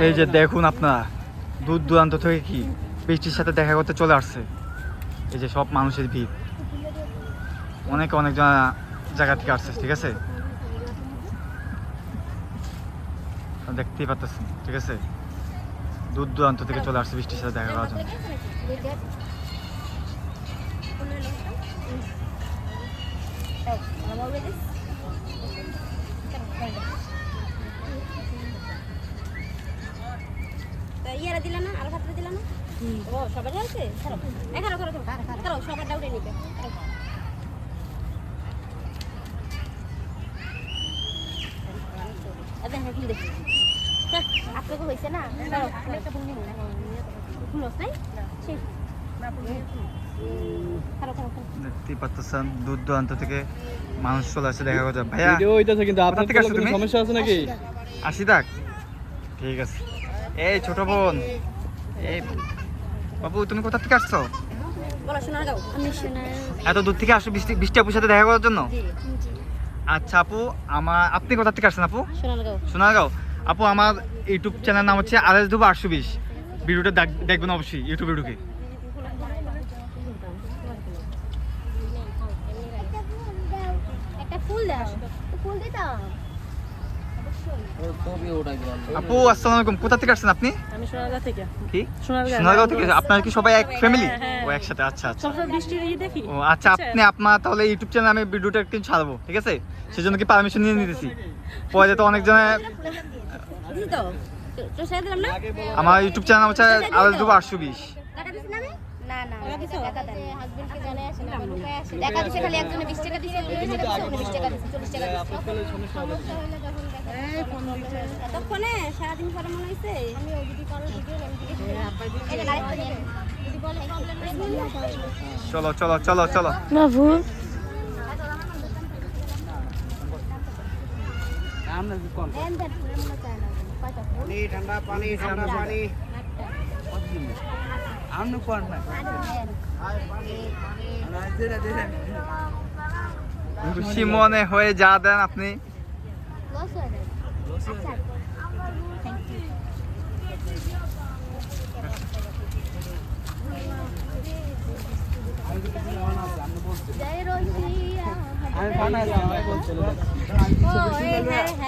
এই যে দেখুন আপনারা দূর দূরান্ত থেকে কি বৃষ্টির সাথে দেখা করতে চলে আসছে। এই যে সব মানুষের ভিড়, অনেক অনেক জায়গা থেকে আসছে, ঠিক আছে, দেখতেই পাচ্ছেন, ঠিক আছে, দূর দূরান্ত থেকে চলে আসছে বৃষ্টির সাথে দেখা করার জন্য। ইয়ারা দিলা না, আর ভাতটা দিলা না। ও সবার আছে, খারাপ সবার ডাউটে নিবে। আপনাকে হয়েছে না, দেখতেই পাচ্ছেন দূর দূরান্ত থেকে মানুষ চলে আসছে দেখা করতে। ভাইয়া কিন্তু আপনার থেকে আসছো তুমি? সমস্যা আছে নাকি? 80 টাক, ঠিক আছে। এই ছোট বোন, এই বাবু তুমি কোথা থেকে আসছো? এত দূর থেকে আসছো বৃষ্টি আপুর সাথে দেখা করার জন্য? আচ্ছা আপু, আপনি কোথা থেকে আসছেন আপু? সোনারগাঁও। আপু আমার ইউটিউব চ্যানেল নাম হচ্ছে RS Duba 820। ভিডিওটা দেখবেন অবশ্যই ইউটিউবে ঢুকে। আপু আসসালামু আলাইকুম, কোথা থেকে আসছেন আপনি? আমি সোনারগাঁও থেকে। কি সোনারগাঁও থেকে? আপনারা কি সবাই এক ফ্যামিলি? হ্যাঁ। ও একসাথে, আচ্ছা আচ্ছা। সবসময় বৃষ্টির দেখি। ও আচ্ছা, আপনি আপনার তাহলে ইউটিউব চ্যানেলে আমি ভিডিওটা একটু ছাড়বো, ঠিক আছে? সেজন্য কি পারমিশন নিয়ে নিতেছি। পরে তো অনেকজনে আমার ইউটিউব চ্যানেল হচ্ছে RS Duba 820। চলো চলো চলো চলো। খুশি মনে হয়ে যা দেন আপনি। হ্যাঁ